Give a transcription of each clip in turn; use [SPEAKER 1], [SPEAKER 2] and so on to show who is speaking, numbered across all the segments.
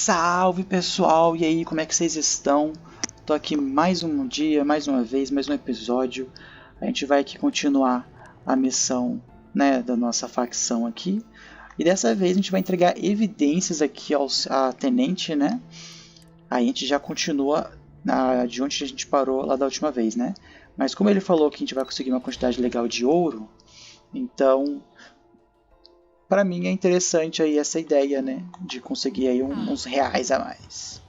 [SPEAKER 1] Salve pessoal, e aí, como é que vocês estão? Tô aqui mais um dia, mais uma vez, mais um episódio. A gente vai aqui continuar a missão, né, da nossa facção aqui. E dessa vez a gente vai entregar evidências aqui à tenente, né? Aí a gente já continua de onde a gente parou lá da última vez, né? Mas como ele falou que a gente vai conseguir uma quantidade legal de ouro, então para mim é interessante aí essa ideia, né, de conseguir aí uns reais a mais.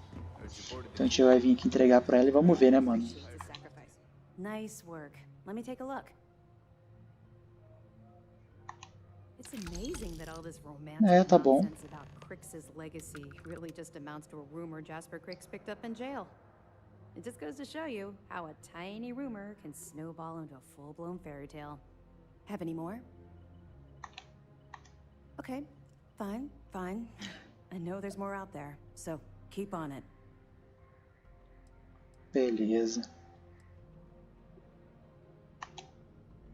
[SPEAKER 1] Então a gente vai vir aqui entregar para ela e vamos ver, né, mano?
[SPEAKER 2] Nice work. Let me take a look. It's amazing that all this romantic
[SPEAKER 1] Tá bom.
[SPEAKER 2] nonsense about Crick's legacy really just amounts to a rumor Jasper Crick's picked up in jail. It just goes to show you how a tiny rumor can snowball into a full-blown fairy tale. Have any more? Okay, fine. I know there's more out there, so keep on it.
[SPEAKER 1] Beleza.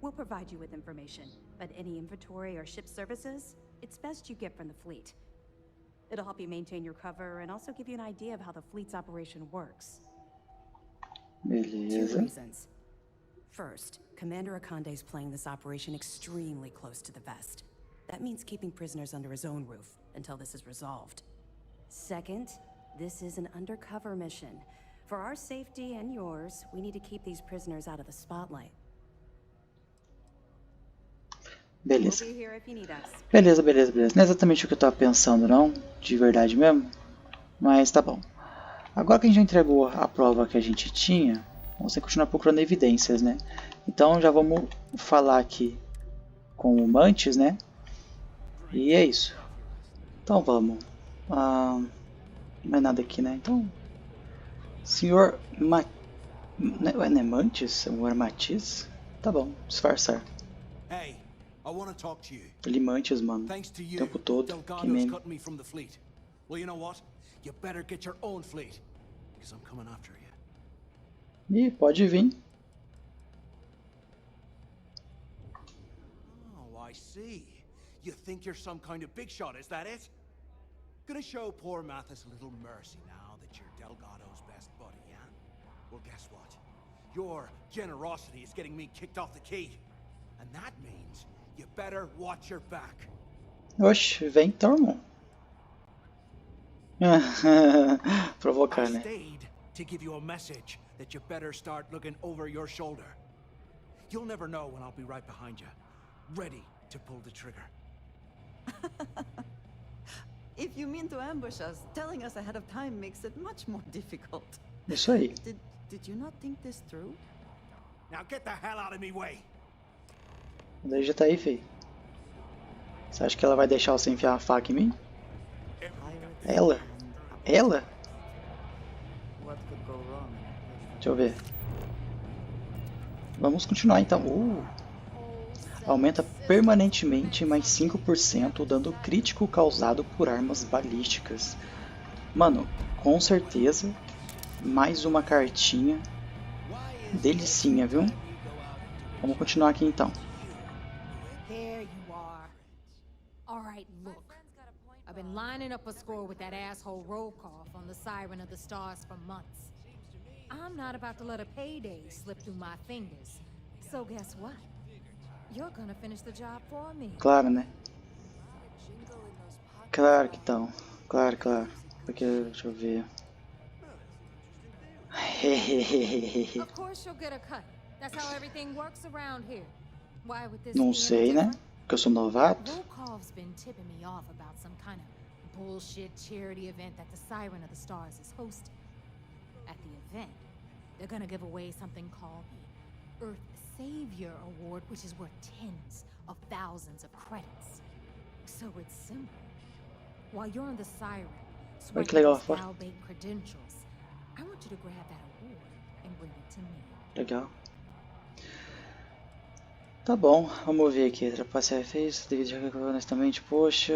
[SPEAKER 2] We'll provide you with information, but any inventory or ship services, it's best you get from the fleet. It'll help you maintain your cover and also give you an idea of how the fleet's operation works.
[SPEAKER 1] Beleza.
[SPEAKER 2] 2 reasons. First, Commander Ikande's playing this operation extremely close to the vest. That means keeping prisoners under his own roof until this is resolved. Second, this is an undercover mission. For our safety and yours, we need to keep these prisoners out of the spotlight.
[SPEAKER 1] Beleza.
[SPEAKER 2] We'll be here if you need us.
[SPEAKER 1] Beleza. Não é exatamente o que eu tava pensando, não. De verdade mesmo. Mas tá bom. Agora que a gente já entregou a prova que a gente tinha, vamos ter que continuar procurando evidências, né? Então já vamos falar aqui com o Mathis, né? E é isso. Então vamos. Não é nada aqui, né? Então, senhor não é Mathis? Senhor Mathis? Tá bom, disfarçar.
[SPEAKER 3] Hey, I want to talk to you.
[SPEAKER 1] Ele Mathis, mano.
[SPEAKER 3] Thanks to
[SPEAKER 1] O
[SPEAKER 3] you,
[SPEAKER 1] tempo todo. Que
[SPEAKER 3] Delgado's
[SPEAKER 1] meme.
[SPEAKER 3] cut me from the fleet. Well, you know what? You better get your own fleet, because I'm coming after you.
[SPEAKER 1] Ih, pode vir.
[SPEAKER 3] Oh, I see. You think you're some kind of big shot, is that it? Gonna show poor Mathis a little mercy now that you're Delgado's best buddy, yeah? Well, guess what? Your generosity is getting me kicked off the key. And that means you better watch your back.
[SPEAKER 1] Oxe, vem então, irmão. Provocar,
[SPEAKER 3] I
[SPEAKER 1] né?
[SPEAKER 3] stayed to give you a message that you better start looking over your shoulder. You'll never know when I'll be right behind you, ready to pull the trigger.
[SPEAKER 4] If you mean to ambush us, telling us ahead of time makes it much more difficult.
[SPEAKER 1] Isso aí.
[SPEAKER 4] Did you not think this through?
[SPEAKER 3] Now get the hell out of me way.
[SPEAKER 1] Daí já tá aí, feio. Você acha que ela vai deixar você enfiar a faca em mim? Ela? Ela?
[SPEAKER 4] What could go wrong?
[SPEAKER 1] Deixa eu ver. Vamos continuar então. Aumenta permanentemente mais 5% o dano crítico causado por armas balísticas. Mano, com certeza, mais uma cartinha. Delicinha, viu? Vamos continuar aqui então.
[SPEAKER 5] There you are. All right, look. I've been lining up a score with that asshole Rokov on the Siren of the Stars for months. I'm not about to let a payday slip through my fingers. So guess what? You're gonna finish the job for me.
[SPEAKER 1] Claro, né? Claro que estão. Claro. Porque, deixa eu ver.
[SPEAKER 5] Of course you'll get a cut. That's how everything works around here. Why would this
[SPEAKER 1] Não
[SPEAKER 5] be
[SPEAKER 1] sei,
[SPEAKER 5] any
[SPEAKER 1] né?
[SPEAKER 5] different?
[SPEAKER 1] Porque eu sou novato.
[SPEAKER 5] Rokov's been tipping me off about some kind of bullshit charity event that the Siren of the Stars is hosting. At the event, they're gonna give away something called the Earth Savior Award, which is worth tens of thousands of credits. So it's simple. While you're on the Siren,
[SPEAKER 1] Olha que
[SPEAKER 5] sweating
[SPEAKER 1] legal lá
[SPEAKER 5] these
[SPEAKER 1] fora.
[SPEAKER 5] Galbank credentials, I want you to grab that award and bring it to me.
[SPEAKER 1] Legal. Tá bom, vamos ver aqui. Trapacear fez, devido de recuperar honestamente. Poxa.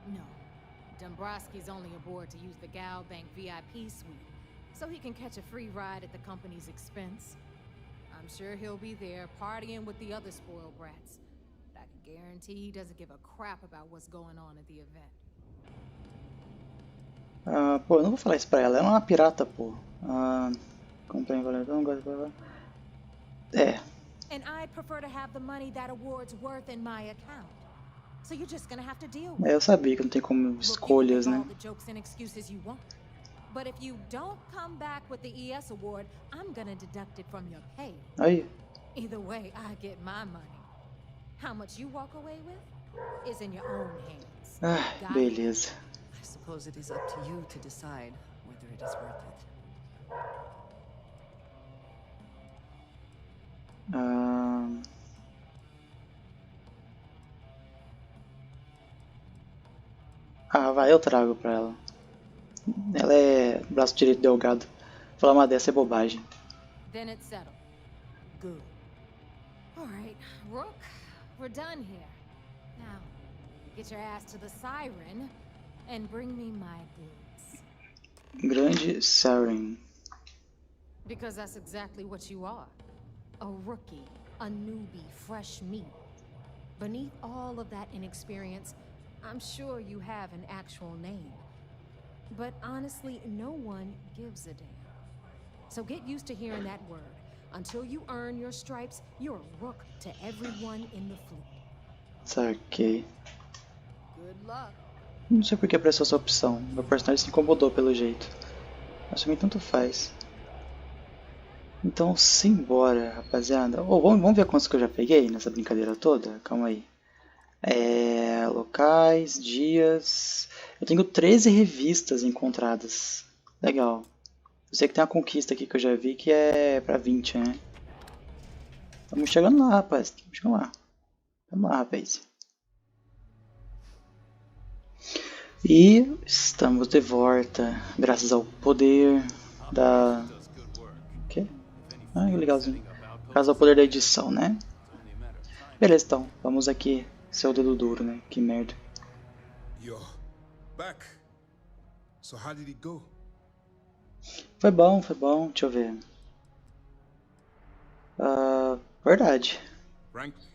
[SPEAKER 5] No. Dombrowski's only aboard to use the Galbank VIP suite, so he can catch a free ride at the company's expense. I'm sure he'll be there partying with the other spoiled brats. I can guarantee he doesn't give a crap about what's going on at the event.
[SPEAKER 1] Pô, eu não vou falar isso pra ela. Ela é uma pirata, pô. Comprei valedor, não gosto de... É.
[SPEAKER 5] And I'd prefer to have the money that award's worth in my account. So you're just gonna have to deal with
[SPEAKER 1] Eu sabia que não tem como escolhas, né?
[SPEAKER 5] But if you don't come back with the ES award, I'm gonna deduct it from your pay.
[SPEAKER 1] Aí.
[SPEAKER 5] Either way, I get my money. How much you walk away with is in your own hands.
[SPEAKER 1] Beleza.
[SPEAKER 4] I suppose it is up to you to decide whether it is worth it.
[SPEAKER 1] Vai, eu trago pra ela. Ela é braço direito delgado. Falar uma dessa é bobagem.
[SPEAKER 5] Then it's settled. Good. All right, Rook, we're done here. Now, get your ass to the Siren and bring me my goods.
[SPEAKER 1] Grande Siren.
[SPEAKER 5] Because that's exactly what you are. A rookie, a newbie, fresh meat. Beneath all of that inexperience, I'm sure you have an actual name. But honestly, no one gives a damn. So get used to hearing that word. Until you earn your stripes, you're a rook to everyone in the fleet.
[SPEAKER 1] Saquei.
[SPEAKER 5] Good luck.
[SPEAKER 1] Não sei por que apareceu essa opção. Meu personagem se incomodou pelo jeito. Mas também tanto faz. Então simbora, rapaziada. Vamos ver quantos que eu já peguei nessa brincadeira toda? Calma aí. Locais, dias... Eu tenho 13 revistas encontradas. Legal. Eu sei que tem uma conquista aqui que eu já vi que é pra 20, né? Estamos chegando lá, rapaz. Estamos chegando lá. Vamos lá, rapaz. E estamos de volta. Graças ao poder da... O quê? Que legalzinho. Graças ao poder da edição, né? Beleza, então. Vamos aqui. Seu dedo duro, né? Que merda.
[SPEAKER 6] You're back. So how did it go?
[SPEAKER 1] Foi bom. Deixa eu ver. Verdade.
[SPEAKER 6] Frankly,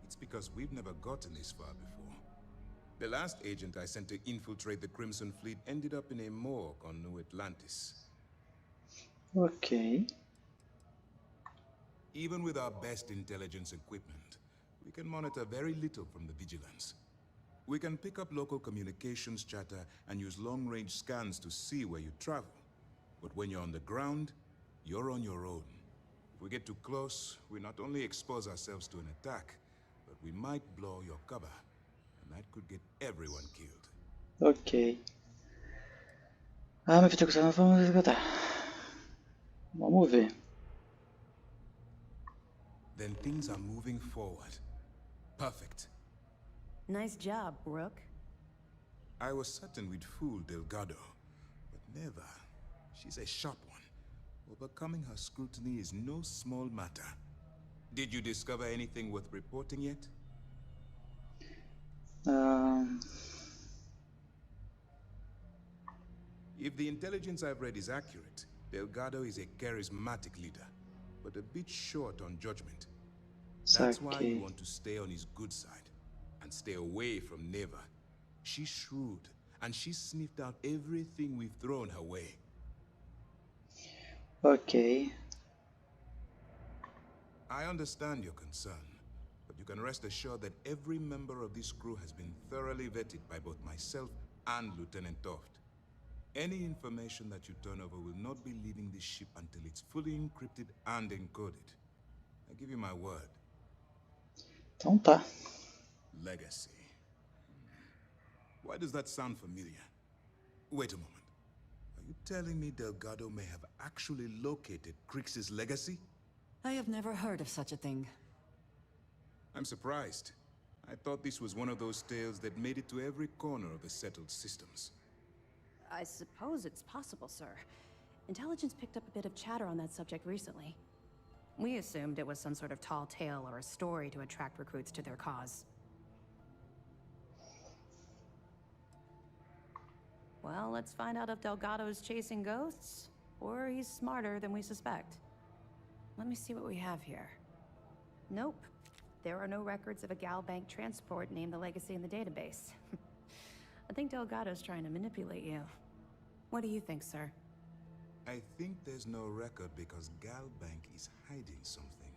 [SPEAKER 6] it's because we've never gotten this far before. The last agent I sent to infiltrate the Crimson Fleet ended up in a morgue on New Atlantis.
[SPEAKER 1] Ok.
[SPEAKER 6] Even with our best intelligence equipment, we can monitor very little from the vigilance. We can pick up local communications chatter and use long-range scans to see where you travel. But when you're on the ground, you're on your own. If we get too close, we not only expose ourselves to an attack, but we might blow your cover. And that could get everyone killed.
[SPEAKER 1] Ok. Meu filho, vamos executar. Vamos ver.
[SPEAKER 6] Then things are moving forward. Perfect.
[SPEAKER 2] Nice job, Rook.
[SPEAKER 6] I was certain we'd fool Delgado, but never. She's a sharp one. Overcoming her scrutiny is no small matter. Did you discover anything worth reporting yet? If the intelligence I've read is accurate, Delgado is a charismatic leader, but a bit short on judgment. That's why you want to stay on his good side, and stay away from Naeva. She's shrewd, and she's sniffed out everything we've thrown her way.
[SPEAKER 1] Ok.
[SPEAKER 6] I understand your concern, but you can rest assured that every member of this crew has been thoroughly vetted by both myself and Lieutenant Toft. Any information that you turn over will not be leaving this ship until it's fully encrypted and encoded. I give you my word.
[SPEAKER 1] Então tá.
[SPEAKER 6] Legacy. Why does that sound familiar? Wait a moment. Are you telling me Delgado may have actually located Crix's legacy?
[SPEAKER 4] I have never heard of such a thing.
[SPEAKER 6] I'm surprised. I thought this was one of those tales that made it to every corner of the settled systems.
[SPEAKER 2] I suppose it's possible, sir. Intelligence picked up a bit of chatter on that subject recently. We assumed it was some sort of tall tale or a story to attract recruits to their cause. Well, let's find out if Delgado's chasing ghosts, or he's smarter than we suspect. Let me see what we have here. Nope. there are no records of a Galbank transport named the Legacy in the database. I think Delgado's trying to manipulate you. What do you think, sir?
[SPEAKER 6] I think there's no record because Galbank is hiding something.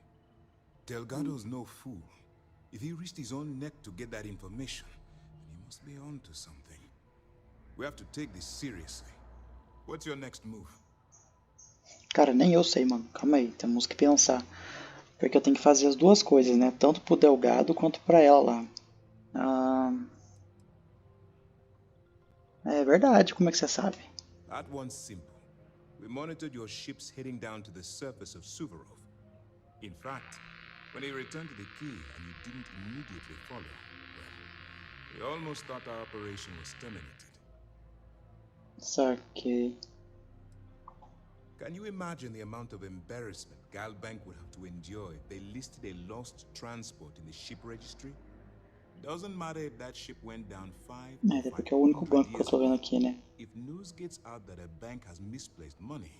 [SPEAKER 6] Delgado's no fool. If he risked his own neck to get that information, then he must be on to something. We have to take this seriously. What's your next move?
[SPEAKER 1] Cara, nem eu sei, mano. Calma aí, temos que pensar. Porque eu tenho que fazer as duas coisas, né? Tanto pro Delgado quanto pra ela lá. É verdade, como é que você sabe?
[SPEAKER 6] That one's simple. We monitored your ships heading down to the surface of Suvorov. In fact, when he returned to the key and you didn't immediately follow, well, we almost thought our operation was terminated.
[SPEAKER 1] Saquei.
[SPEAKER 6] Can you imagine the amount of embarrassment Galbank would have to endure if they listed a lost transport in the ship registry? Doesn't matter if that ship went down 5 or
[SPEAKER 1] É, porque é o único
[SPEAKER 6] 500
[SPEAKER 1] banco que eu
[SPEAKER 6] years
[SPEAKER 1] tô vendo
[SPEAKER 6] ago.
[SPEAKER 1] aqui, né?
[SPEAKER 6] If news gets out that a bank has misplaced money,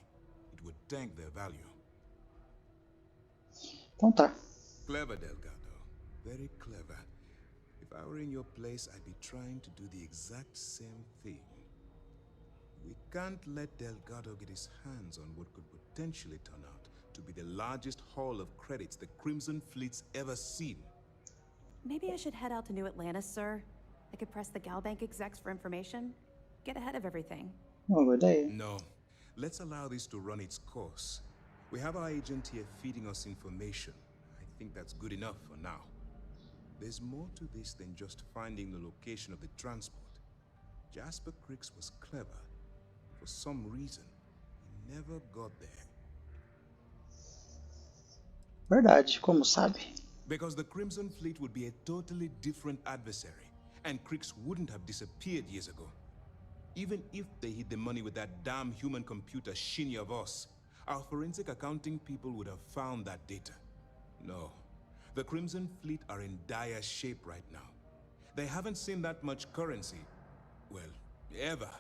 [SPEAKER 6] it would tank their value.
[SPEAKER 1] Então tá.
[SPEAKER 6] Clever, Delgado. Very clever. If I were in your place, I'd be trying to do the exact same thing. We can't let Delgado get his hands on what could potentially turn out to be the largest haul of credits the Crimson Fleet's ever seen.
[SPEAKER 2] Maybe I should head out to New Atlantis, sir. I could press the Galbank execs for information. Get ahead of everything.
[SPEAKER 1] Uma boa ideia.
[SPEAKER 6] No. Let's allow this to run its course. We have our agent here feeding us information. I think that's good enough for now. There's more to this than just finding the location of the transport. Jasper Crix was clever. For some reason, he never got there.
[SPEAKER 1] Verdade, como sabe?
[SPEAKER 6] Because the Crimson Fleet would be a totally different adversary, and Crix wouldn't have disappeared years ago. Even if they hid the money with that damn human computer Shinya Voss, our forensic accounting people would have found that data. No, the Crimson Fleet are in dire shape right now. They haven't seen that much currency, well, ever.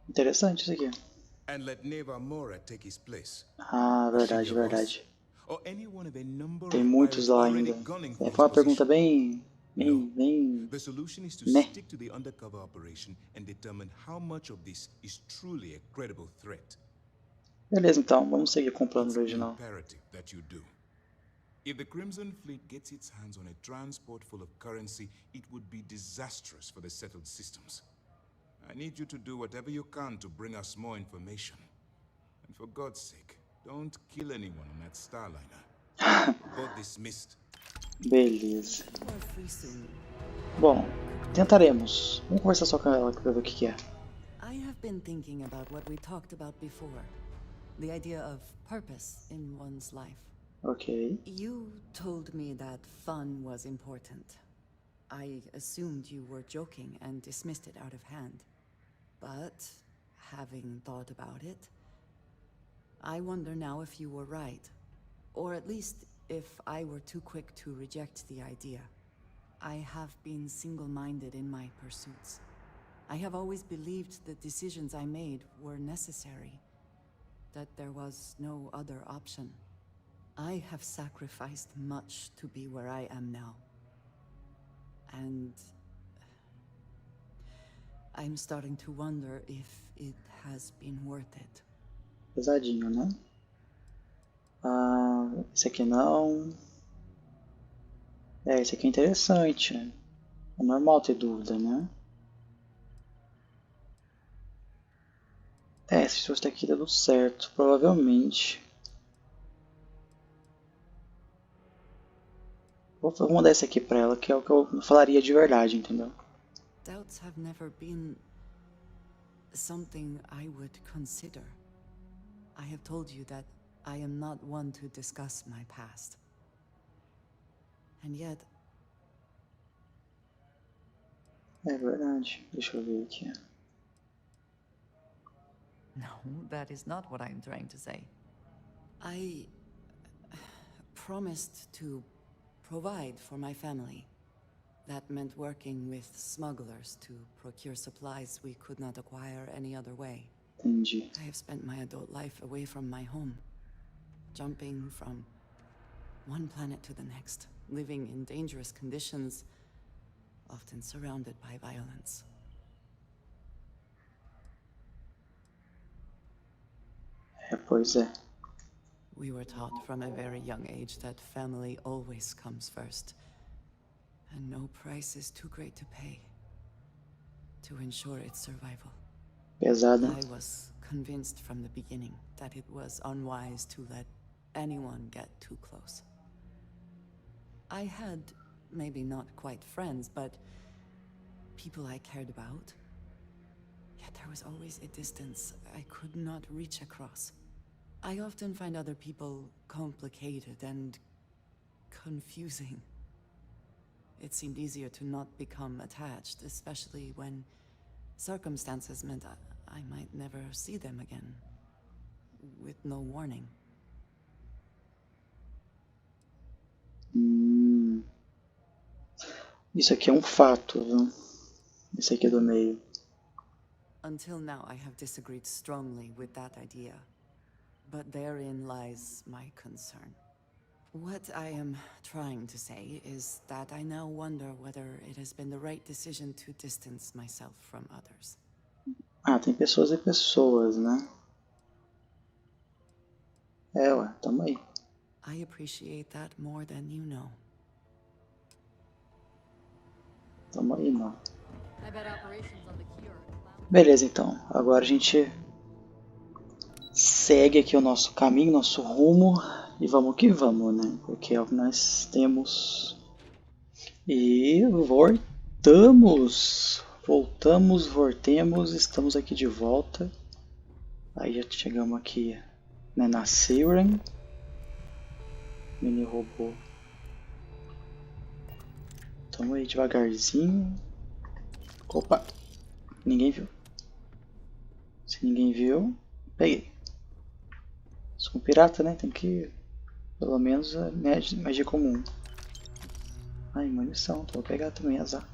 [SPEAKER 1] Interessante isso aqui.
[SPEAKER 6] And let Neva Mora take his place.
[SPEAKER 1] Ah, verdade,
[SPEAKER 6] Shinya Voss,
[SPEAKER 1] verdade.
[SPEAKER 6] or any one of a number
[SPEAKER 1] Tem
[SPEAKER 6] of
[SPEAKER 1] muitos
[SPEAKER 6] pirates
[SPEAKER 1] lá
[SPEAKER 6] already
[SPEAKER 1] ainda.
[SPEAKER 6] gunning for
[SPEAKER 1] É,
[SPEAKER 6] his
[SPEAKER 1] foi uma pergunta
[SPEAKER 6] position.
[SPEAKER 1] bem...
[SPEAKER 6] The solution is to
[SPEAKER 1] Meh.
[SPEAKER 6] stick to the undercover operation and determine how much of this is truly a credible threat.
[SPEAKER 1] Beleza, então, vamos seguir com o plano
[SPEAKER 6] It's
[SPEAKER 1] original.
[SPEAKER 6] imperative that you do. If the Crimson Fleet gets its hands on a transport full of currency, it would be disastrous for the settled systems. I need you to do whatever you can to bring us more information. And for God's sake, don't kill anyone on that Starliner. Both dismissed.
[SPEAKER 1] Beleza.
[SPEAKER 4] Or free soon.
[SPEAKER 1] Bom, tentaremos. Vamos conversar só com ela pra ver o que é.
[SPEAKER 4] I have been thinking about what we talked about before. The idea of purpose in one's life.
[SPEAKER 1] Ok.
[SPEAKER 4] You told me that fun was important. I assumed you were joking and dismissed it out of hand. But, having thought about it, I wonder now if you were right. Or at least if I were too quick to reject the idea. I have been single-minded in my pursuits. I have always believed the decisions I made were necessary, that there was no other option. I have sacrificed much to be where I am now. And I'm starting to wonder if it has been worth it.
[SPEAKER 1] Pesadinho, né? Ah, esse aqui não. É, esse aqui é interessante. É normal ter dúvida, né? É, se fosse aqui dando certo, provavelmente. Vou mandar esse aqui pra ela, que é o que eu falaria de verdade, entendeu?
[SPEAKER 4] Doubts have never been something I would consider. I have told you that I am not one to discuss my past. And yet,
[SPEAKER 1] É verdade. Deixa eu ver aqui.
[SPEAKER 4] no, that is not what I'm trying to say. I promised to provide for my family. That meant working with smugglers to procure supplies we could not acquire any other way.
[SPEAKER 1] Entendi.
[SPEAKER 4] I have spent my adult life away from my home, jumping from one planet to the next, living in dangerous conditions, often surrounded by violence.
[SPEAKER 1] Pois é.
[SPEAKER 4] We were taught from a very young age that family always comes first, and no price is too great to pay to ensure its survival.
[SPEAKER 1] Pesado.
[SPEAKER 4] I was convinced from the beginning that it was unwise to let anyone get too close. I had, maybe not quite friends, but people I cared about. Yet there was always a distance I could not reach across. I often find other people complicated and confusing. It seemed easier to not become attached, especially when circumstances meant I might never see them again, with no warning.
[SPEAKER 1] Isso aqui é fato, viu? Esse aqui do meio.
[SPEAKER 4] Until now, I have disagreed strongly with that idea. But therein lies my concern. What I am trying to say is that I now wonder whether it has been the right decision to distance myself from others.
[SPEAKER 1] Tem pessoas e pessoas, né? Ué, tamo aí.
[SPEAKER 4] I appreciate that more than you know.
[SPEAKER 1] Tamo aí, não.
[SPEAKER 5] I bet operations on the key are
[SPEAKER 1] Beleza, então. Agora a gente segue aqui o nosso caminho, nosso rumo, e vamos que vamos, né? Porque é o que nós temos. E voltemos, estamos aqui de volta. Aí já chegamos aqui, né, na Siren. Mini robô. Tamo aí devagarzinho. Opa! Ninguém viu. Se ninguém viu, peguei. Sou um pirata, né? Tem que, pelo menos, magia comum. Ai, munição. Então vou pegar também, azar.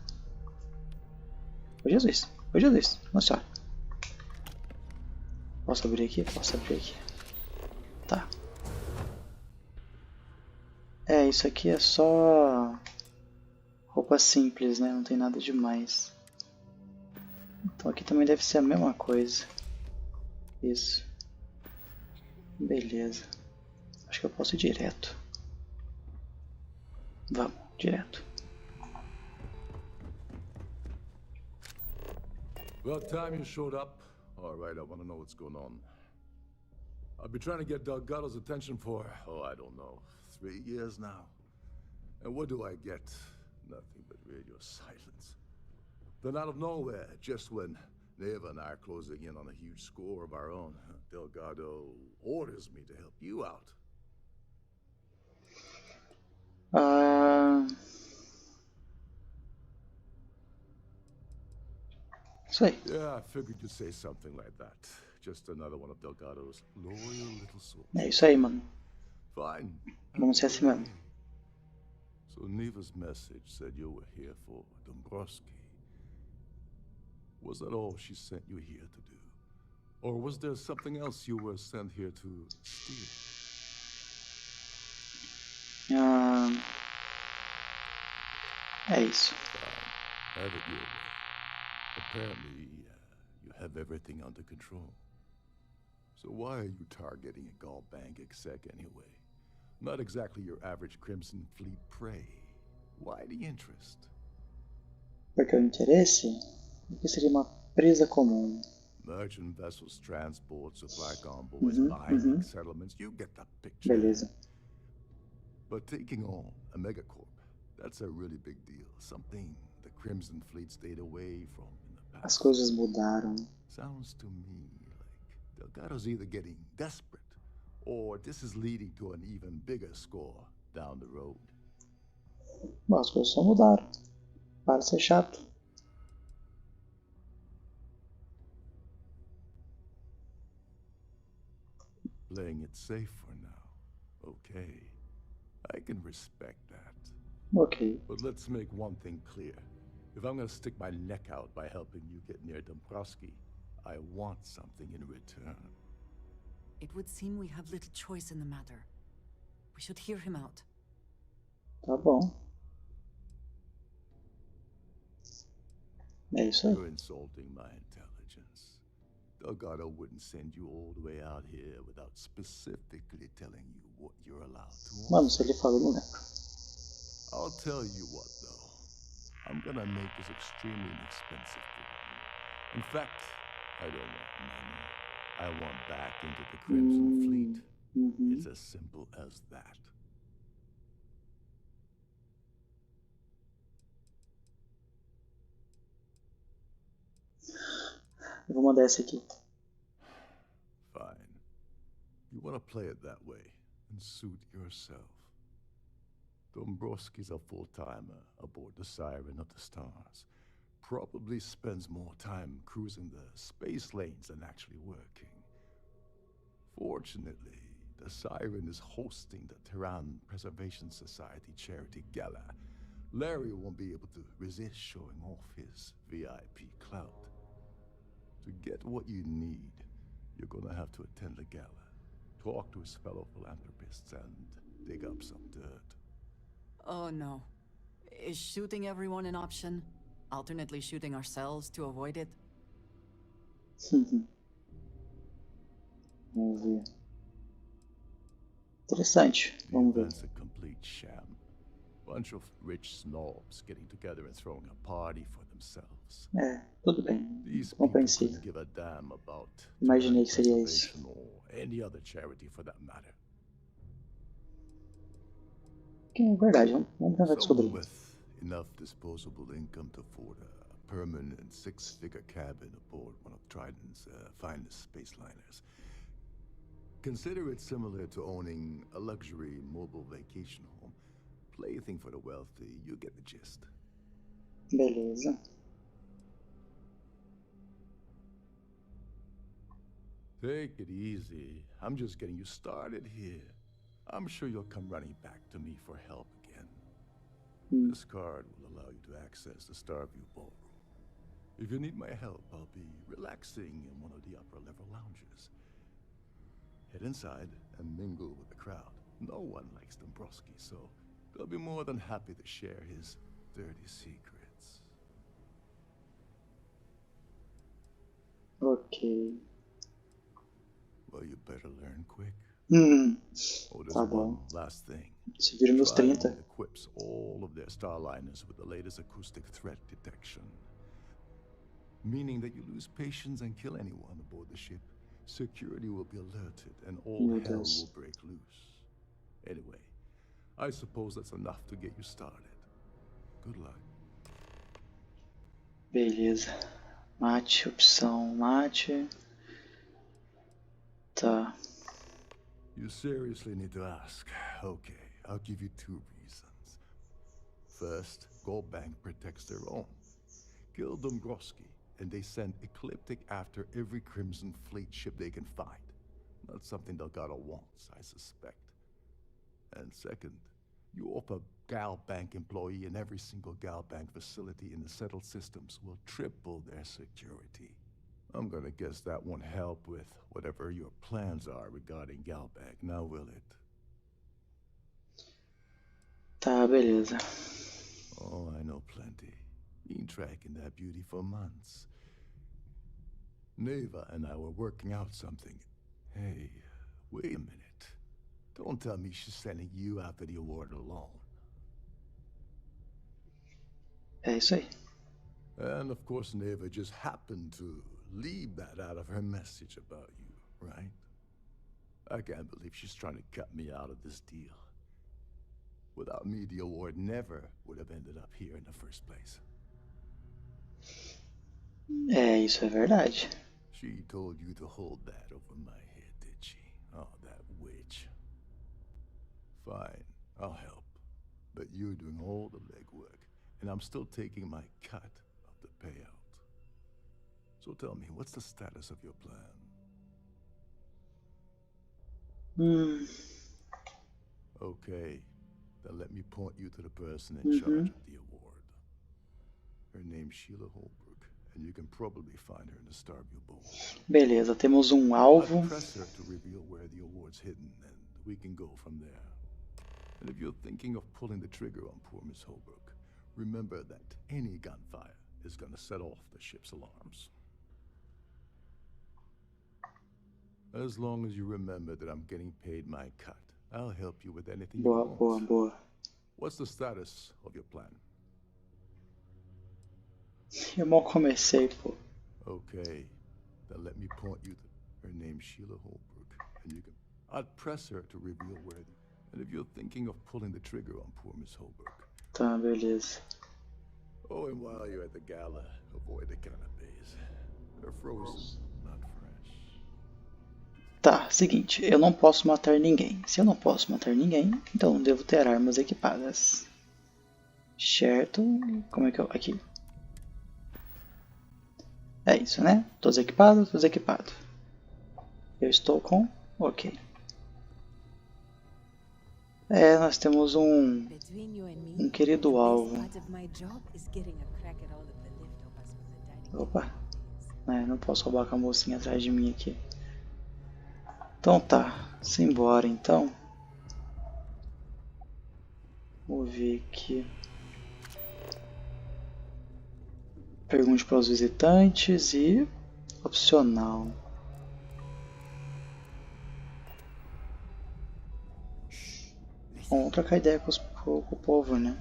[SPEAKER 1] Ô Jesus. Ô Jesus. Nossa senhora. Posso abrir aqui? Posso abrir aqui. Tá. Isso aqui é só roupa simples, né? Não tem nada demais. Então aqui também deve ser a mesma coisa. Isso. Beleza. Acho que eu posso ir direto. Vamos, direto.
[SPEAKER 7] About time you showed up. All right, I want to know what's going on. I've been trying to get Delgado's attention for, I don't know, 3 years now. And what do I get? Nothing but radio silence. Then out of nowhere, just when Naeva and I are closing in on a huge score of our own, Delgado orders me to help you out.
[SPEAKER 1] Isso aí.
[SPEAKER 7] Yeah, I figured you'd say something like that. Just another one of Delgado's loyal little souls.
[SPEAKER 1] É isso aí, mano.
[SPEAKER 7] Fine.
[SPEAKER 1] Vamos ser assim mesmo.
[SPEAKER 7] So Neva's message said you were here for Dombrowski. Was that all she sent you here to do? Or was there something else you were sent here to steal?
[SPEAKER 1] É isso.
[SPEAKER 7] Have it your way. Apparently, you have everything under control. So why are you targeting a Galbank exec anyway? Not exactly your average Crimson Fleet prey. Why the interest?
[SPEAKER 1] Porque o interesse é que seria uma presa comum.
[SPEAKER 7] Merchant vessels transport, supply convoys, mining settlements, you get the picture.
[SPEAKER 1] Beleza.
[SPEAKER 7] But taking on a megacorp, that's a really big deal. Something the Crimson Fleet stayed away from in the past.
[SPEAKER 1] As coisas mudaram.
[SPEAKER 7] Sounds to me like Delgado's either getting desperate, or this is leading to an even bigger score down the road.
[SPEAKER 1] Bom, as coisas só mudaram. Para de ser chato.
[SPEAKER 7] Playing it safe for now. Okay. I can respect that.
[SPEAKER 1] Ok.
[SPEAKER 7] But let's make one thing clear. If I'm gonna stick my neck out by helping you get near Dombrowski, I want something in return.
[SPEAKER 4] It would seem we have little choice in the matter. We should hear him out.
[SPEAKER 1] Tá bom. É isso aí.
[SPEAKER 7] You're insulting my intelligence. Delgado wouldn't send you all the way out here without specifically telling you what you're allowed to
[SPEAKER 1] Mano,
[SPEAKER 7] offer.
[SPEAKER 1] se ele falou, não lembro.
[SPEAKER 7] I'll tell you what, though. I'm gonna make this extremely inexpensive for you. In fact, I don't want money. I want back into the Crimson Fleet. It's as simple as that.
[SPEAKER 1] Eu vou mandar esse aqui.
[SPEAKER 7] Fine. You want to play it that way and suit yourself. Dombrowski's a full-timer aboard the Siren of the Stars. Probably spends more time cruising the space lanes than actually working. Fortunately, the Siren is hosting the Terran Preservation Society charity gala. Larry won't be able to resist showing off his VIP clout. To get what you need, you're gonna have to attend the gala, talk to his fellow philanthropists, and dig up some dirt.
[SPEAKER 4] Oh no. Is shooting everyone an option? Alternately shooting ourselves to avoid it?
[SPEAKER 1] Vamos ver. Interessante.
[SPEAKER 7] The
[SPEAKER 1] Vamos ver.
[SPEAKER 7] event's a complete sham. Bunch of rich snobs getting together and throwing a party for themselves.
[SPEAKER 1] É, tudo bem.
[SPEAKER 7] These people
[SPEAKER 1] Compreensível.
[SPEAKER 7] couldn't give a damn about
[SPEAKER 1] Imaginei
[SPEAKER 7] Terran
[SPEAKER 1] que seria isso.
[SPEAKER 7] preservation or any other charity for that matter.
[SPEAKER 1] Que é verdade, vamos tentar
[SPEAKER 7] Someone
[SPEAKER 1] descobrir.
[SPEAKER 7] with enough disposable income to afford a permanent six-figure cabin aboard one of Trident's finest space liners. Consider it similar to owning a luxury mobile vacation home. Plaything for the wealthy, you get the gist.
[SPEAKER 1] Beleza.
[SPEAKER 7] Take it easy. I'm just getting you started here. I'm sure you'll come running back to me for help again. This card will allow you to access the Starfield ballroom. If you need my help, I'll be relaxing in one of the upper-level lounges. Head inside and mingle with the crowd. No one likes Dombrowski, so they'll be more than happy to share his dirty secrets.
[SPEAKER 1] Ok.
[SPEAKER 7] Well, you better learn quick. Oh, there's
[SPEAKER 1] Tá bom.
[SPEAKER 7] one last thing.
[SPEAKER 1] Se vira nos 30.
[SPEAKER 7] Trident equips all of their starliners with the latest acoustic threat detection. Meaning that you lose patience and kill anyone aboard the ship, security will be alerted and all
[SPEAKER 1] Meu
[SPEAKER 7] hell
[SPEAKER 1] Deus.
[SPEAKER 7] will break loose. Anyway, I suppose that's enough to get you started. Good luck.
[SPEAKER 1] Beleza. Mate, opção, mate. Tá.
[SPEAKER 7] You seriously need to ask. Okay, I'll give you two reasons. First, Galbank protects their own. Kill Dombrowski, and they send Ecliptic after every Crimson Fleet ship they can find. Not something Delgado wants, I suspect. And second, you offer Galbank employee in every single Galbank facility in the settled systems will triple their security. I'm gonna guess that won't help with whatever your plans are regarding Galbank, now will it?
[SPEAKER 1] Tá, beleza.
[SPEAKER 7] Oh, I know plenty. Been tracking that beauty for months. Nave and I were working out something. Hey, wait a minute. Don't tell me she's sending you after the award alone.
[SPEAKER 1] É isso aí.
[SPEAKER 7] And of course Nave just happened to leave that out of her message about you, right? I can't believe she's trying to cut me out of this deal. Without me, the award never would have ended up here in the first place.
[SPEAKER 1] É, isso é verdade.
[SPEAKER 7] She told you to hold that over my head, did she? Oh, that witch. Fine, I'll help. But you're doing all the legwork, and I'm still taking my cut of the payout. So tell me, what's the status of your plan? Okay, then let me point you to the person in charge of the award. Her name's Sheila Holbrook, and you can probably find her in the Starfield Bowl.
[SPEAKER 1] Beleza, temos alvo.
[SPEAKER 7] I'll press her to reveal where the award's hidden, and we can go from there. And if you're thinking of pulling the trigger on poor Miss Holbrook, remember that any gunfire is gonna set off the ship's alarms. As long as you remember that I'm getting paid my cut, I'll help you with anything you want.
[SPEAKER 1] Boa.
[SPEAKER 7] What's the status of your plan?
[SPEAKER 1] Eu mal comecei, pô.
[SPEAKER 7] Okay, then let me point you to her name's Sheila Holbrook, and you can... I'd press her to reveal where the... And if you're thinking of pulling the trigger on poor Miss Holbrook...
[SPEAKER 1] Tá, beleza.
[SPEAKER 7] Oh, and while you're at the gala, avoid the canapés. They're frozen, not fresh.
[SPEAKER 1] Tá, seguinte, eu não posso matar ninguém. Se eu não posso matar ninguém, então não devo ter armas equipadas. Certo? Como é que eu... Aqui. É isso, né? Todos equipados, todos equipados. Eu estou com... Ok. É, nós temos um querido alvo. Opa. É, não posso roubar com a mocinha atrás de mim aqui. Então tá. Simbora então. Vou ver aqui. Pergunte para os visitantes e... Opcional. Vamos trocar ideia com o povo, né?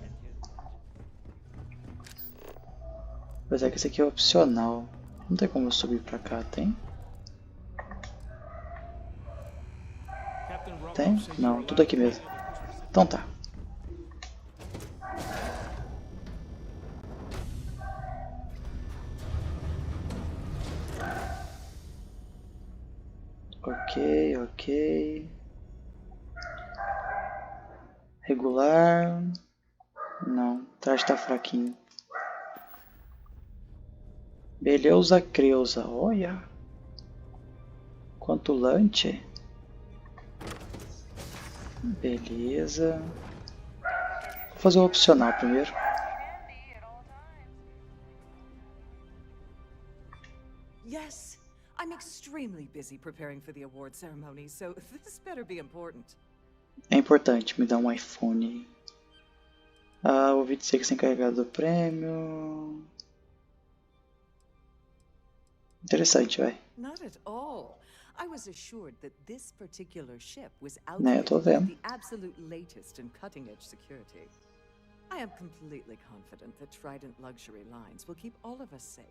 [SPEAKER 1] Apesar que esse aqui é opcional. Não tem como eu subir pra cá, tem? Tem? Não, tudo aqui mesmo. Então tá. Ok. Regular. Não, o traje tá fraquinho. Beleza, Creusa. Olha. Quantulante. Beleza. Vou fazer o opcional primeiro.
[SPEAKER 8] Yes, I'm extremely busy preparing for the award ceremony, so this better be important.
[SPEAKER 1] É importante, me dá um iPhone aí. Ah, ouvi dizer que você é encarregado do prêmio. Interessante, vai.
[SPEAKER 8] Not at all. I was assured that this particular ship was
[SPEAKER 1] Né, eu tô
[SPEAKER 8] outfitted
[SPEAKER 1] vendo.
[SPEAKER 8] with the absolute latest in cutting-edge security. I am completely confident that Trident Luxury Lines will keep all of us safe.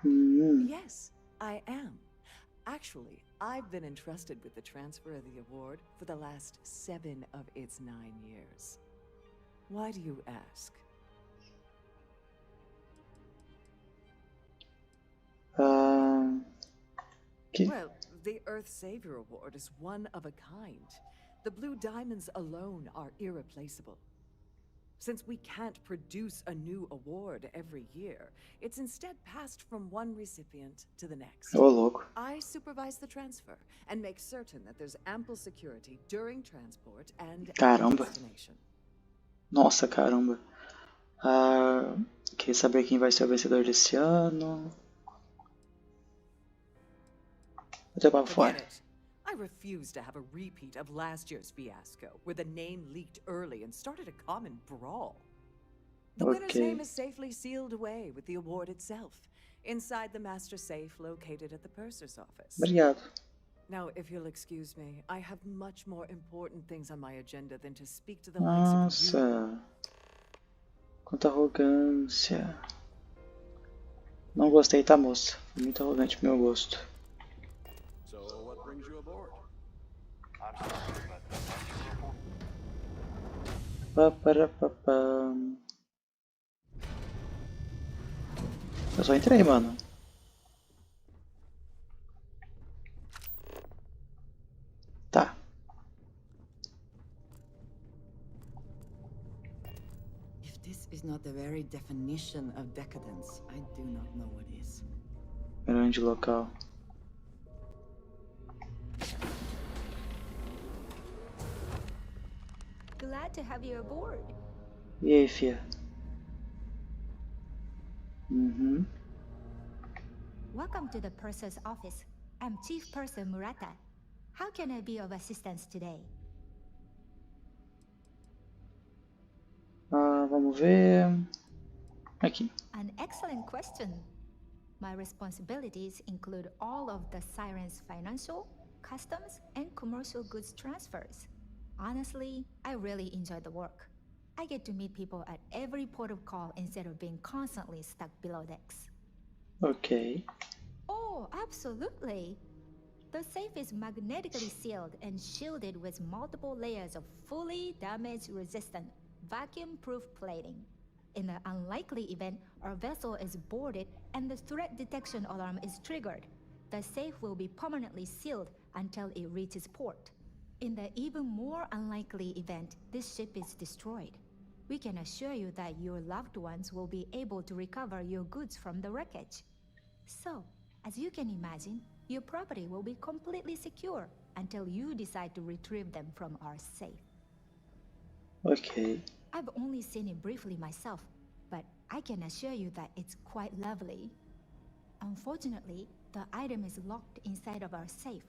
[SPEAKER 8] Yes, I am. Actually, I've been entrusted with the transfer of the award for the last 7 of its 9 years. Why do you ask? Well, the Earth Savior Award is one of a kind. The Blue Diamonds alone are irreplaceable. Since we can't produce a new award every year, it's instead passed from one recipient to the next.
[SPEAKER 1] Ô, louco.
[SPEAKER 8] I supervise the transfer and make certain that there's ample security during transport and at the destination.
[SPEAKER 1] Nossa, caramba. Queria saber quem vai ser o vencedor desse ano. Vou pra fora.
[SPEAKER 8] I refuse to have a repeat of last year's fiasco, where the name leaked early and started a common brawl. The winner's name is safely sealed away with the award itself, inside the master safe located at the purser's office.
[SPEAKER 1] Obrigado.
[SPEAKER 8] Now, if you'll excuse me, I have much more important things on my agenda than to speak to the likes of you.
[SPEAKER 1] Nossa. Quanta arrogância. Não gostei, tá, moça? Foi muito arrogante pro meu gosto.
[SPEAKER 3] So, what brings you aboard?
[SPEAKER 1] Eu só entrei, mano. Tá.
[SPEAKER 4] If this is not the very definition of decadence, I do not know what is.
[SPEAKER 1] Grande local.
[SPEAKER 9] Glad to have you aboard.
[SPEAKER 1] E aí, fia?
[SPEAKER 9] Welcome to the purser's office. I'm Chief Purser Murata. How can I be of assistance today?
[SPEAKER 1] Vamos ver. Aqui.
[SPEAKER 9] An excellent question. My responsibilities include all of the Siren's financial, customs, and commercial goods transfers. Honestly, I really enjoy the work. I get to meet people at every port of call instead of being constantly stuck below decks.
[SPEAKER 1] Ok.
[SPEAKER 9] Oh, absolutely. The safe is magnetically sealed and shielded with multiple layers of fully damage-resistant, vacuum-proof plating. In the unlikely event our vessel is boarded and the threat detection alarm is triggered, the safe will be permanently sealed until it reaches port. In the even more unlikely event this ship is destroyed, we can assure you that your loved ones will be able to recover your goods from the wreckage. So, as you can imagine, your property will be completely secure until you decide to retrieve them from our safe.
[SPEAKER 1] Ok.
[SPEAKER 9] I've only seen it briefly myself, but I can assure you that it's quite lovely. Unfortunately, the item is locked inside of our safe,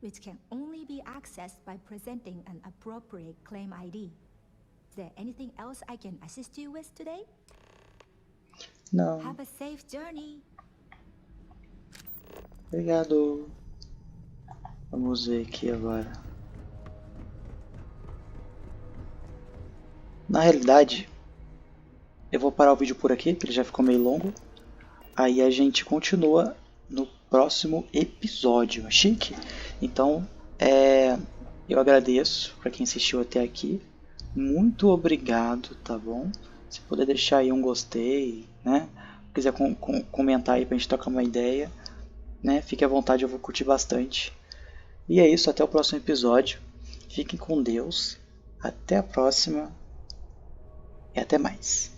[SPEAKER 9] which can only be accessed by presenting an appropriate claim ID. Is there anything else I can assist you with today?
[SPEAKER 1] Não.
[SPEAKER 9] Have a safe journey.
[SPEAKER 1] Obrigado. Vamos ver aqui agora. Na realidade, eu vou parar o vídeo por aqui, porque ele já ficou meio longo. Aí a gente continua no próximo episódio. Chique? Então, eu agradeço para quem assistiu até aqui. Muito obrigado, tá bom? Se puder deixar aí um gostei, né? Se quiser comentar aí pra gente trocar uma ideia, né? Fique à vontade, eu vou curtir bastante. E é isso, até o próximo episódio. Fiquem com Deus. Até a próxima. E até mais.